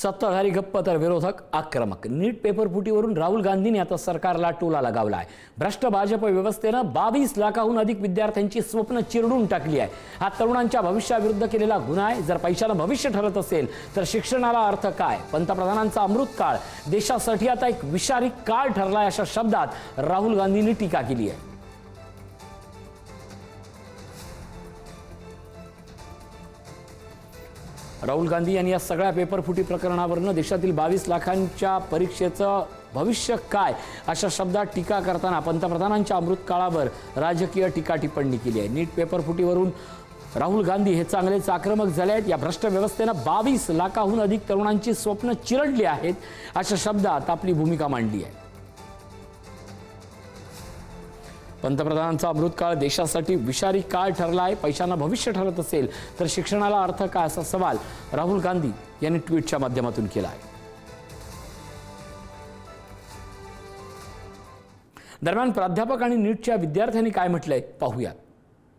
सत्ताधारी गप्प तर विरोधक आक्रमक। नीट पेपर फुटीवरून राहुल गांधींनी आता सरकारला टोला लगावलाय। भ्रष्ट भाजप व्यवस्थेनं 22 लाखाहून अधिक विद्यार्थ्यांची स्वप्न चिरडून टाकली आहे। हा तरुणांच्या भविष्याविरुद्ध केलेला गुन्हा आहे। जर पैशाला भविष्य ठरत असेल तर शिक्षणाला अर्थ काय? पंतप्रधानांचा अमृत काळ देशासाठी आता एक विषारी काळ ठरलाय, अशा शब्दात राहुल गांधींनी टीका केली आहे। राहुल गांधी यांनी या सगळ्या पेपर फुटी प्रकरणावरनं देशातील 22 लाखांच्या परीक्षेचं भविष्य काय अशा शब्दात टीका करताना पंतप्रधानांच्या अमृत काळावर राजकीय टीका टिप्पणी केली आहे। नीट पेपर फुटीवरून राहुल गांधी हे चांगलेच आक्रमक झाले आहेत। या भ्रष्ट व्यवस्थेनं 22 लाखाहून अधिक तरुणांची स्वप्न चिरडली आहेत, अशा शब्दात आपली भूमिका मांडली आहे। पंतप्रधानांचा अमृत काळ देशासाठी विषारी काळ ठरला आहे। पैशांना भविष्य ठरत असेल तर शिक्षणाला अर्थ काय, असा सवाल राहुल गांधी यांनी ट्विटच्या माध्यमातून केला आहे। दरम्यान प्राध्यापक आणि नीटच्या विद्यार्थ्यांनी काय म्हटलंय पाहूया।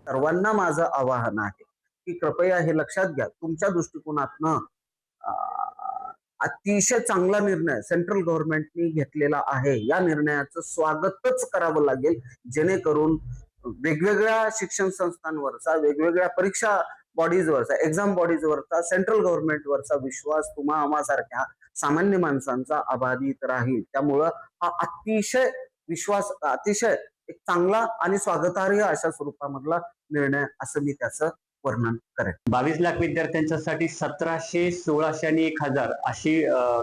सर्वांना माझं आवाहन आहे की कृपया हे लक्षात घ्या, तुमच्या दृष्टिकोनातनं अतिशय चांगला निर्णय सेंट्रल गव्हर्नमेंटने घेतलेला आहे। या निर्णयाचं स्वागतच करावं लागेल, जेणेकरून वेगवेगळ्या शिक्षण संस्थांवरचा, वेगवेगळ्या परीक्षा बॉडीजवरचा, एक्झाम बॉडीजवरचा, सेंट्रल गव्हर्नमेंटवरचा विश्वास तुम्हा आम्हासारख्या सामान्य माणसांचा अबाधित राहील। त्यामुळं हा अतिशय एक चांगला आणि स्वागतार्ह अशा स्वरूपामधला निर्णय असं मी त्याचं वर्णन करेन। 22 लाख विद्यार्थ्यांच्यासाठी 1700, 1600 आणि 1000 अशी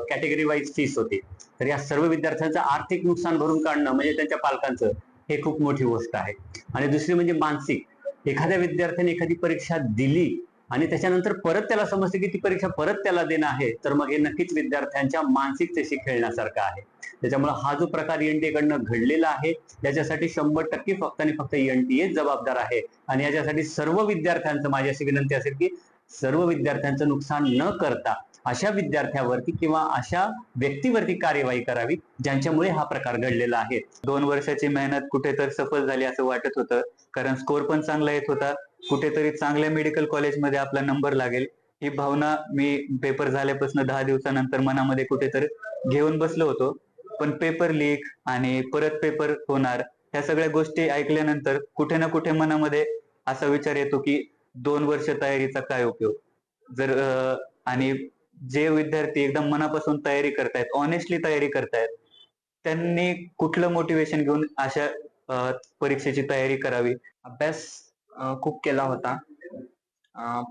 कॅटेगरी वाईज फीस होती। तर या सर्व विद्यार्थ्यांचं आर्थिक नुकसान भरून काढणं म्हणजे त्यांच्या पालकांचं हे खूप मोठी गोष्ट आहे। आणि दुसरी म्हणजे मानसिक, एखाद्या विद्यार्थ्याने एखादी परीक्षा दिली आणि त्याच्यानंतर परत त्याला समजते की ती परीक्षा परत त्याला देणं आहे, तर मग हे नक्कीच विद्यार्थ्यांच्या मानसिकतेशी खेळण्यासारखं आहे। त्याच्यामुळे हा जो प्रकार एनटीए कडनं घडलेला आहे, याच्यासाठी 100% फक्त आणि फक्त एनटीए जबाबदार आहे। आणि याच्यासाठी सर्व विद्यार्थ्यांचं माझी अशी विनंती असेल की सर्व विद्यार्थ्यांचं नुकसान न करता अशा विद्यार्थ्यावरती किंवा अशा व्यक्तीवरती कार्यवाही करावी ज्यांच्यामुळे हा प्रकार घडलेला आहे। 2 वर्षाची मेहनत कुठेतरी सफल झाली असं वाटत होतं, कारण स्कोर पण चांगला येत होता। कुठेतरी चांगल्या मेडिकल कॉलेजमध्ये आपला नंबर लागेल ही भावना मी पेपर झाल्यापासून 10 दिवसानंतर मनामध्ये कुठेतरी घेऊन बसलो होतो। पण पेपर लीक आणि परत पेपर होणार ह्या सगळ्या गोष्टी ऐकल्यानंतर कुठे ना कुठे मनामध्ये असा विचार येतो की 2 वर्ष तयारीचा काय उपयोग। जर आणि जे विद्यार्थी एकदम मनापासून तयारी करतायत, ऑनेस्टली तयारी करतायत, त्यांनी कुठलं मोटिवेशन घेऊन अशा परीक्षेची तयारी करावी। अभ्यास खूप केला होता,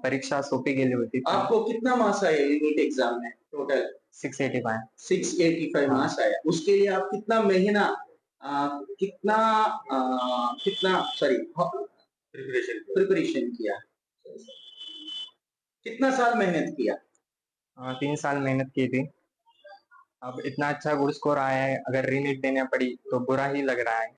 परीक्षा सोपी गेली होती। आपको कितना मार्क्स आया नीट एग्जाम में टोटल? 685 मार्क्स आया। उसके लिए आप कितना महीना कितना प्रिपरेशन किया? कितना साल मेहनत किया? 3 साल मेहनत की थी। अब इतना अच्छा गुड स्कोर आया है, अगर रीनीट देना पड़ी तो बुरा ही लग रहा है।